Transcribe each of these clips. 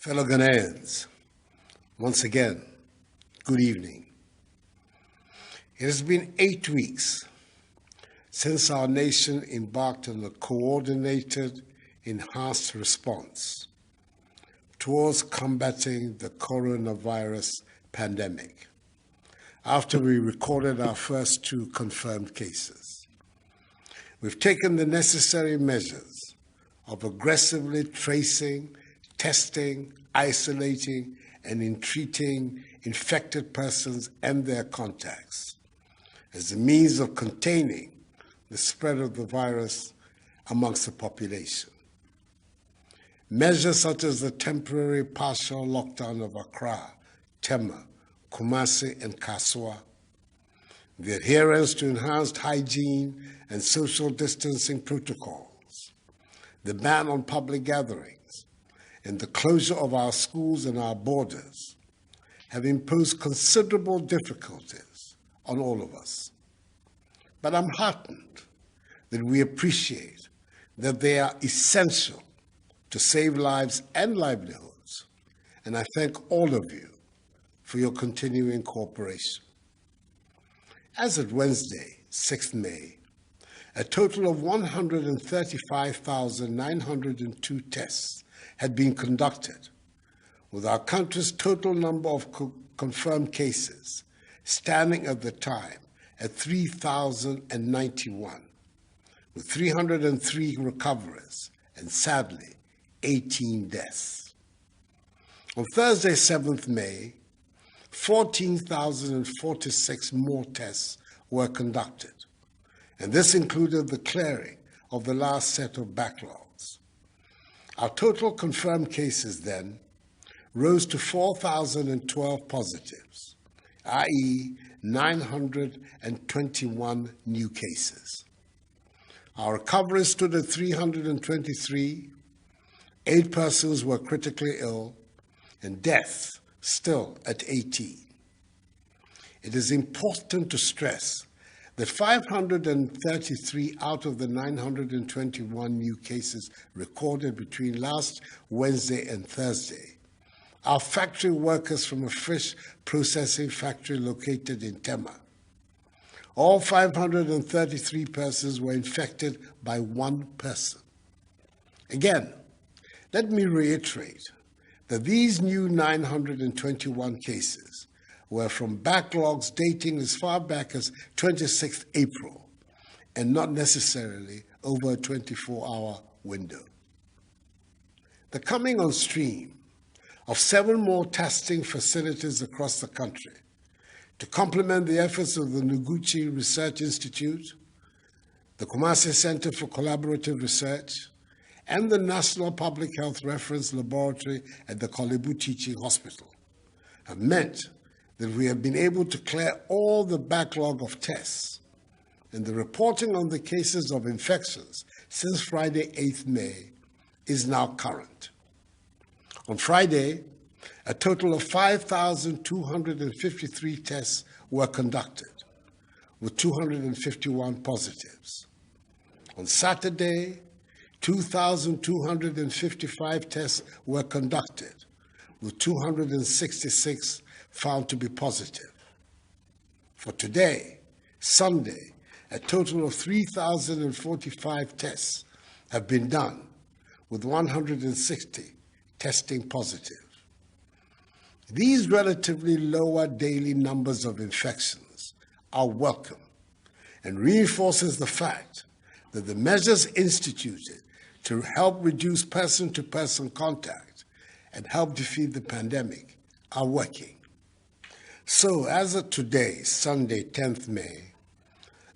Fellow Ghanaians, once again, good evening. It has been 8 weeks since our nation embarked on a coordinated, enhanced response towards combating the coronavirus pandemic after we recorded our first 2 confirmed cases. We've taken the necessary measures of aggressively tracing, testing, isolating, and entreating infected persons and their contacts as a means of containing the spread of the virus amongst the population. Measures such as the temporary partial lockdown of Accra, Tema, Kumasi, and Kaswa, the adherence to enhanced hygiene and social distancing protocols, the ban on public gatherings, and the closure of our schools and our borders have imposed considerable difficulties on all of us. But I'm heartened that we appreciate that they are essential to save lives and livelihoods, and I thank all of you for your continuing cooperation. As of Wednesday, 6th May, a total of 135,902 tests had been conducted, with our country's total number of confirmed cases standing at the time at 3,091, with 303 recoveries and, sadly, 18 deaths. On Thursday, 7th May, 14,046 more tests were conducted, and this included the clearing of the last set of backlogs. Our total confirmed cases then rose to 4,012 positives, i.e. 921 new cases. Our recoveries stood at 323, 8 persons were critically ill, and deaths still at 18. It is important to stress that 533 out of the 921 new cases recorded between last Wednesday and Thursday are factory workers from a fish processing factory located in Tema. All 533 persons were infected by one person. Again, let me reiterate that these new 921 cases were from backlogs dating as far back as 26th April and not necessarily over a 24-hour window. The coming on stream of 7 more testing facilities across the country to complement the efforts of the Noguchi Research Institute, the Kumasi Center for Collaborative Research, and the National Public Health Reference Laboratory at the Korle Bu Teaching Hospital have meant that we have been able to clear all the backlog of tests, and the reporting on the cases of infections since Friday, 8th May, is now current. On Friday, a total of 5,253 tests were conducted, with 251 positives. On Saturday, 2,255 tests were conducted, with 266 found to be positive. For today, Sunday, a total of 3,045 tests have been done, with 160 testing positive. These relatively lower daily numbers of infections are welcome and reinforces the fact that the measures instituted to help reduce person-to-person contact and help defeat the pandemic are working. So, as of today, Sunday, 10th May,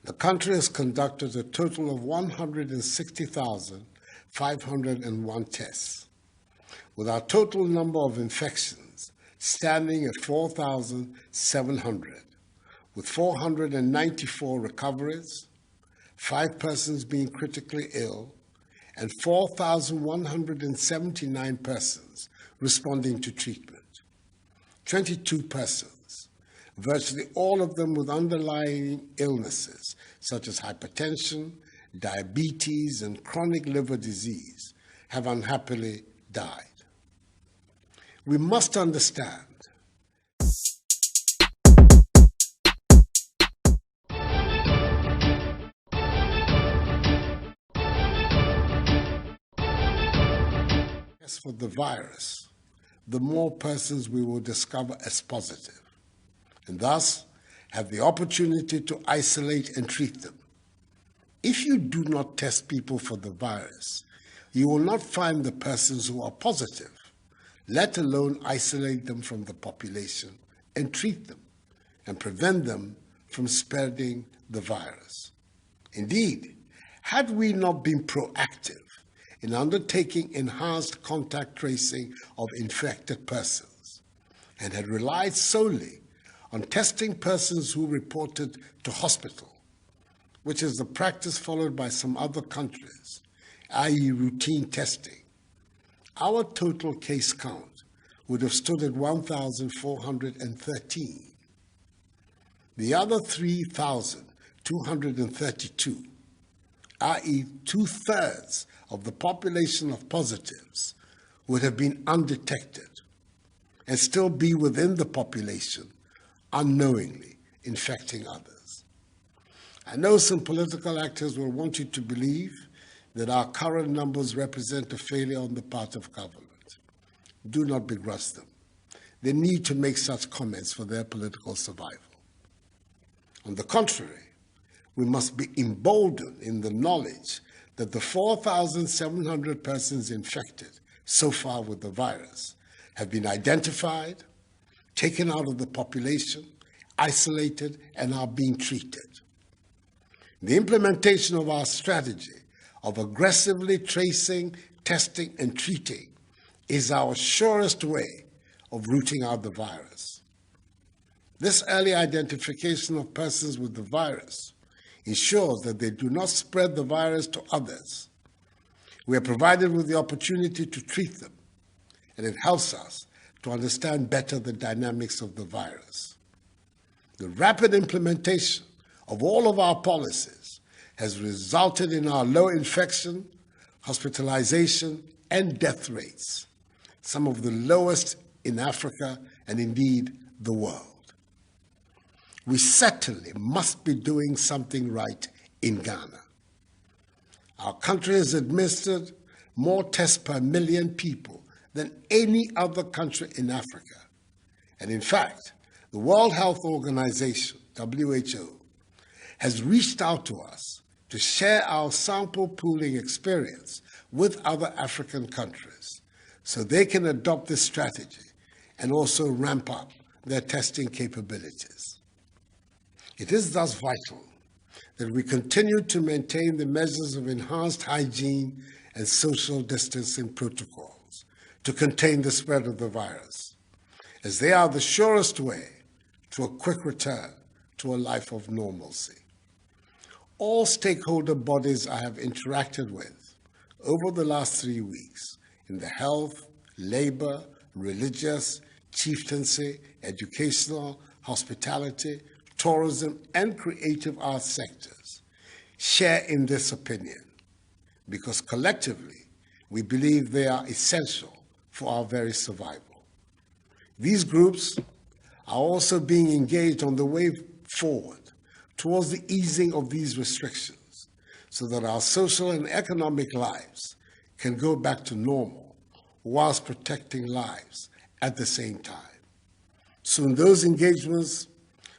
the country has conducted a total of 160,501 tests, with our total number of infections standing at 4,700, with 494 recoveries, 5 persons being critically ill, and 4,179 persons responding to treatment. 22 persons, virtually all of them with underlying illnesses such as hypertension, diabetes, and chronic liver disease, have unhappily died. we must understand for the virus, the more persons we will discover as positive, and thus have the opportunity to isolate and treat them. If you do not test people for the virus, you will not find the persons who are positive, let alone isolate them from the population and treat them and prevent them from spreading the virus. Indeed, had we not been proactive in undertaking enhanced contact tracing of infected persons and had relied solely on testing persons who reported to hospital, which is the practice followed by some other countries, i.e. routine testing, our total case count would have stood at 1,413. The other 3,232, i.e. 2/3 of the population of positives, would have been undetected and still be within the population, unknowingly infecting others. I know some political actors will want you to believe that our current numbers represent a failure on the part of government. Do not begrudge them. They need to make such comments for their political survival. On the contrary, we must be emboldened in the knowledge that the 4,700 persons infected so far with the virus have been identified, taken out of the population, isolated, and are being treated. The implementation of our strategy of aggressively tracing, testing, and treating is our surest way of rooting out the virus. This early identification of persons with the virus ensures that they do not spread the virus to others. We are provided with the opportunity to treat them, and it helps us to understand better the dynamics of the virus. The rapid implementation of all of our policies has resulted in our low infection, hospitalization, and death rates, some of the lowest in Africa and indeed the world. We certainly must be doing something right in Ghana. Our country has administered more tests per million people than any other country in Africa. And in fact, the World Health Organization, WHO, has reached out to us to share our sample pooling experience with other African countries so they can adopt this strategy and also ramp up their testing capabilities. It is thus vital that we continue to maintain the measures of enhanced hygiene and social distancing protocols to contain the spread of the virus, as they are the surest way to a quick return to a life of normalcy. All stakeholder bodies I have interacted with over the last 3 weeks in the health, labor, religious, chieftaincy, educational, hospitality, tourism, and creative arts sectors share in this opinion because collectively we believe they are essential for our very survival. These groups are also being engaged on the way forward towards the easing of these restrictions so that our social and economic lives can go back to normal whilst protecting lives at the same time. Soon those engagements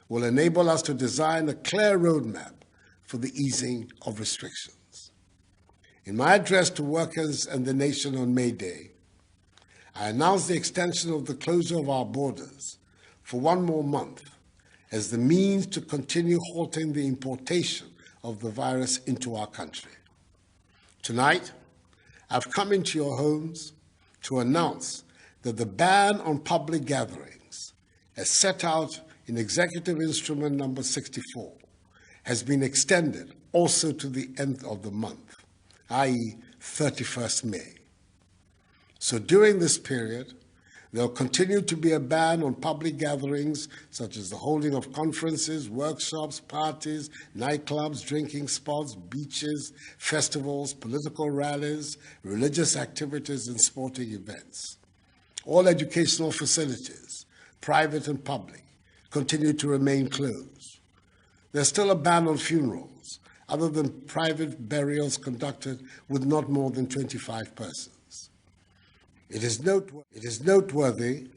will enable us to design a clear roadmap for the easing of restrictions. In my address to workers and the nation on May Day, I announced the extension of the closure of our borders for 1 more month as the means to continue halting the importation of the virus into our country. Tonight, I've come into your homes to announce that the ban on public gatherings, as set out in Executive Instrument number 64, has been extended also to the end of the month, i.e. 31st May. So during this period, there will continue to be a ban on public gatherings such as the holding of conferences, workshops, parties, nightclubs, drinking spots, beaches, festivals, political rallies, religious activities, and sporting events. All educational facilities, private and public, continue to remain closed. There's still a ban on funerals, other than private burials conducted with not more than 25 persons. It is noteworthy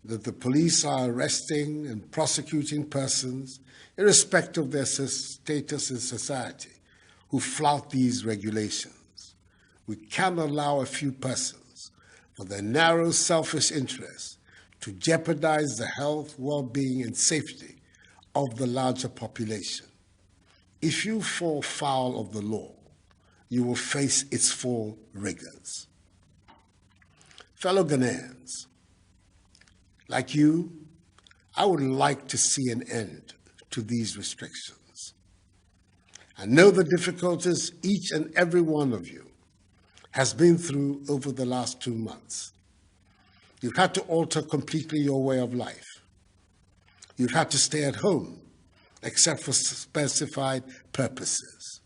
that the police are arresting and prosecuting persons, irrespective of their status in society, who flout these regulations. We cannot allow a few persons, for their narrow, selfish interests, to jeopardize the health, well-being, and safety of the larger population. If you fall foul of the law, you will face its full rigors. Fellow Ghanaians, like you, I would like to see an end to these restrictions. I know the difficulties each and every one of you has been through over the last 2 months. You've had to alter completely your way of life. You've had to stay at home, except for specified purposes.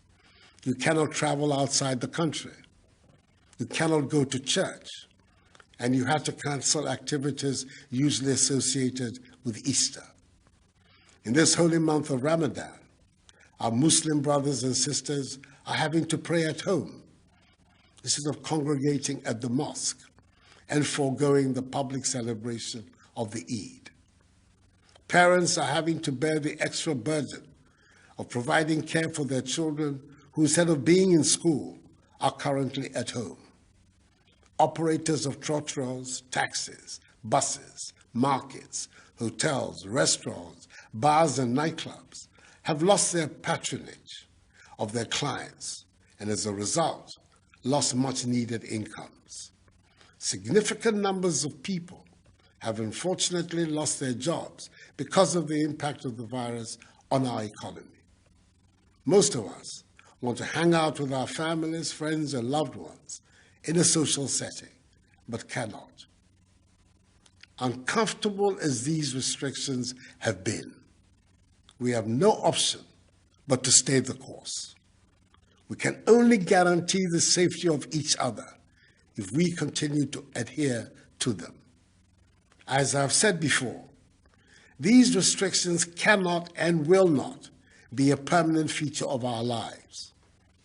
You cannot travel outside the country. You cannot go to church. And you had to cancel activities usually associated with Easter. In this holy month of Ramadan, our Muslim brothers and sisters are having to pray at home instead of congregating at the mosque and foregoing the public celebration of the Eid. Parents are having to bear the extra burden of providing care for their children who, instead of being in school, are currently at home. Operators of trotros, taxis, buses, markets, hotels, restaurants, bars, and nightclubs have lost their patronage of their clients and, as a result, lost much-needed incomes. Significant numbers of people have unfortunately lost their jobs because of the impact of the virus on our economy. Most of us want to hang out with our families, friends, and loved ones in a social setting, but cannot. Uncomfortable as these restrictions have been, we have no option but to stay the course. We can only guarantee the safety of each other if we continue to adhere to them. As I've said before, these restrictions cannot and will not be a permanent feature of our lives.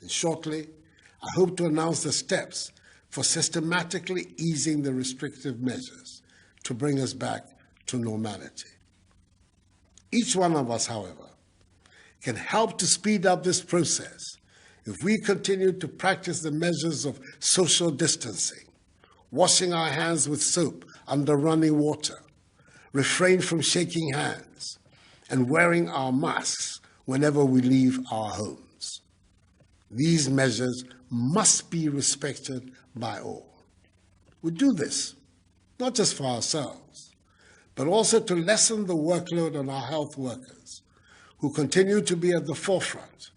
And shortly, I hope to announce the steps for systematically easing the restrictive measures to bring us back to normality. Each one of us, however, can help to speed up this process if we continue to practice the measures of social distancing, washing our hands with soap under running water, refrain from shaking hands, and wearing our masks whenever we leave our homes. These measures must be respected by all. We do this not just for ourselves, but also to lessen the workload on our health workers, who continue to be at the forefront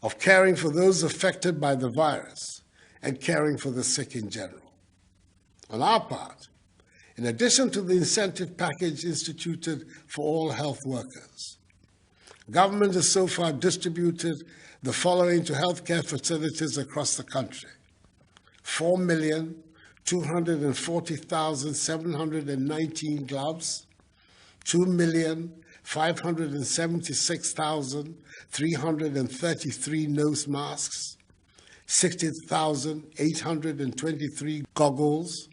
of caring for those affected by the virus and caring for the sick in general. On our part, in addition to the incentive package instituted for all health workers, government has so far distributed the following to healthcare facilities across the country: 4,240,719 gloves, 2,576,333 nose masks, 60,823 goggles,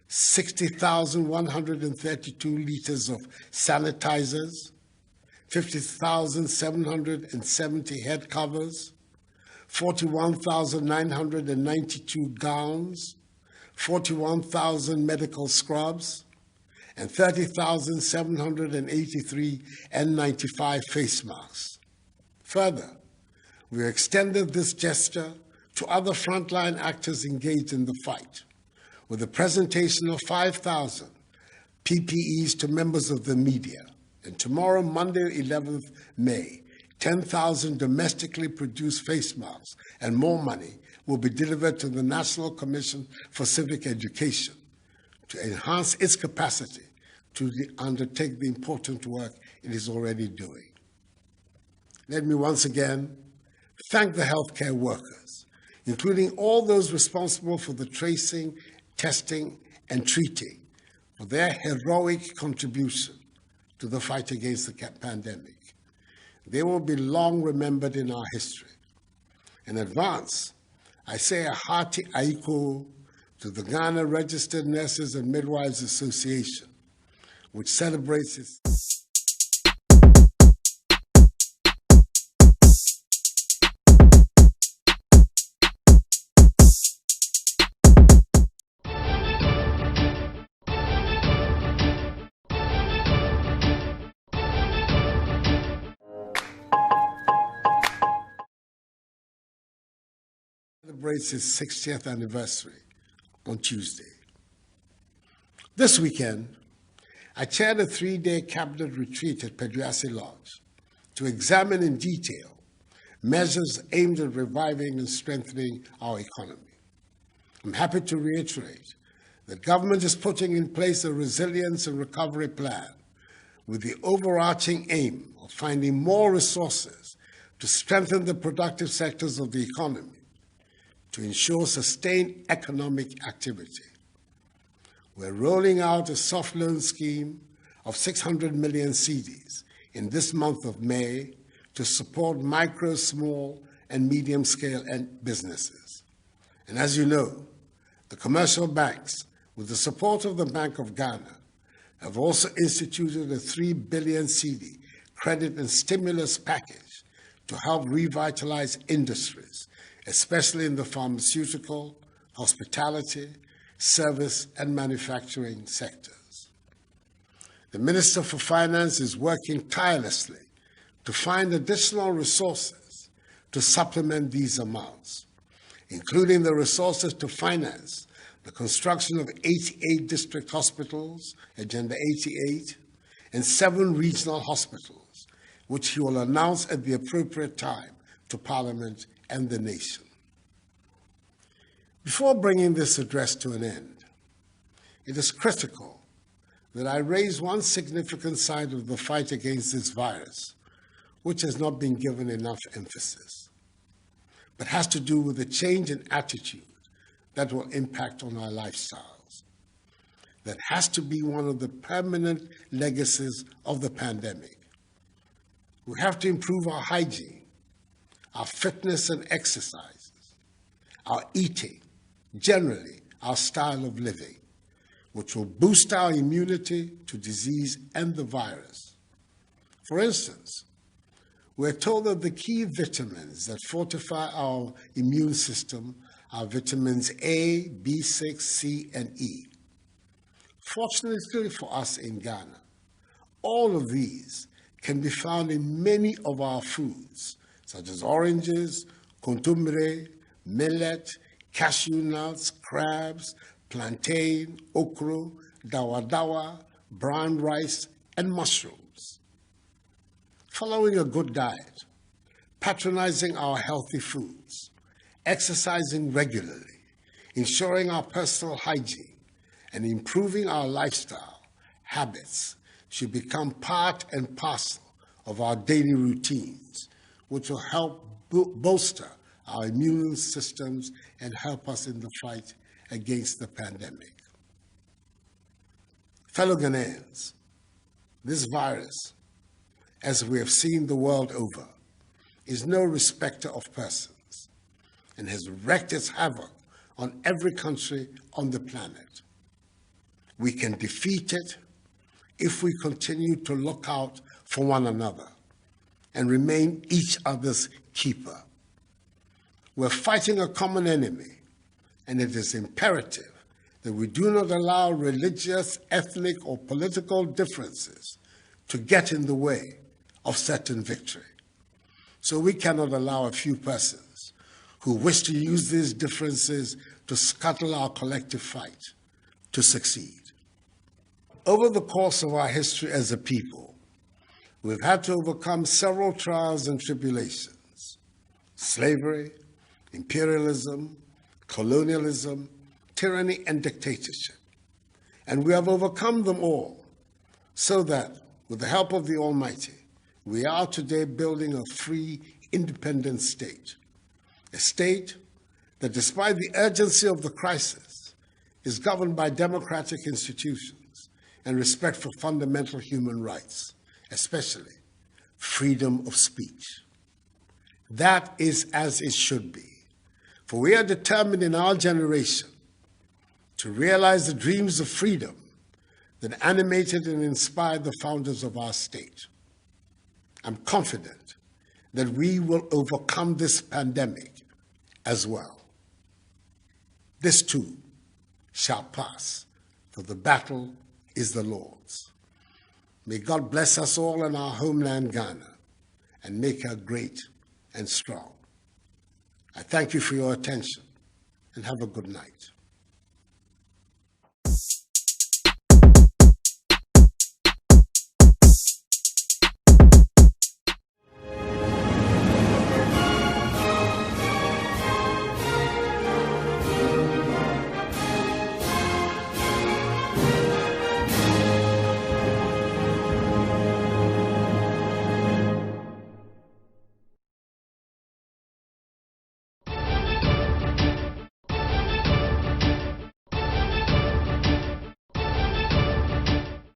60,132 liters of sanitizers, 50,770 head covers, 41,992 gowns, 41,000 medical scrubs, and 30,783 N95 face masks. Further, we extended this gesture to other frontline actors engaged in the fight, with the presentation of 5,000 PPEs to members of the media. And tomorrow, Monday, 11th May, 10,000 domestically produced face masks and more money will be delivered to the National Commission for Civic Education to enhance its capacity to undertake the important work it is already doing. Let me once again thank the healthcare workers, including all those responsible for the tracing, testing, and treating for their heroic contribution to the fight against the pandemic. They will be long remembered in our history. In advance, I say a hearty aiko to the Ghana Registered Nurses and Midwives Association, which celebrates its celebrates its 60th anniversary on Tuesday. This weekend, I chaired a 3-day cabinet retreat at Peduase Lodge to examine in detail measures aimed at reviving and strengthening our economy. I'm happy to reiterate that government is putting in place a resilience and recovery plan with the overarching aim of finding more resources to strengthen the productive sectors of the economy, to ensure sustained economic activity. We're rolling out a soft loan scheme of 600 million cedis in this month of May to support micro, small, and medium-scale businesses. And as you know, the commercial banks, with the support of the Bank of Ghana, have also instituted a 3 billion cedi credit and stimulus package to help revitalize industries, especially in the pharmaceutical, hospitality, service, and manufacturing sectors. The Minister for Finance is working tirelessly to find additional resources to supplement these amounts, including the resources to finance the construction of 88 district hospitals, Agenda 88, and 7 regional hospitals, which he will announce at the appropriate time to Parliament and the nation. Before bringing this address to an end, it is critical that I raise one significant side of the fight against this virus, which has not been given enough emphasis, but has to do with the change in attitude that will impact on our lifestyles. That has to be one of the permanent legacies of the pandemic. We have to improve our hygiene, our fitness and exercises, our eating, generally our style of living, which will boost our immunity to disease and the virus. For instance, we're told that the key vitamins that fortify our immune system are vitamins A, B6, C, and E. Fortunately for us in Ghana, all of these can be found in many of our foods, such as oranges, kontumire, millet, cashew nuts, crabs, plantain, okra, dawa, brown rice, and mushrooms. Following a good diet, patronizing our healthy foods, exercising regularly, ensuring our personal hygiene, and improving our lifestyle habits should become part and parcel of our daily routines, which will help bolster our immune systems and help us in the fight against the pandemic. Fellow Ghanaians, this virus, as we have seen the world over, is no respecter of persons and has wreaked its havoc on every country on the planet. We can defeat it if we continue to look out for one another and remain each other's keeper. We're fighting a common enemy, and it is imperative that we do not allow religious, ethnic, or political differences to get in the way of certain victory. So we cannot allow a few persons who wish to use these differences to scuttle our collective fight to succeed. Over the course of our history as a people, we've had to overcome several trials and tribulations: slavery, imperialism, colonialism, tyranny, and dictatorship. And we have overcome them all, so that, with the help of the Almighty, we are today building a free, independent state. A state that, despite the urgency of the crisis, is governed by democratic institutions and respect for fundamental human rights, especially freedom of speech. That is as it should be, for we are determined in our generation to realize the dreams of freedom that animated and inspired the founders of our state. I'm confident that we will overcome this pandemic as well. This too shall pass, for the battle is the Lord's. May God bless us all in our homeland, Ghana, and make her great and strong. I thank you for your attention, and have a good night.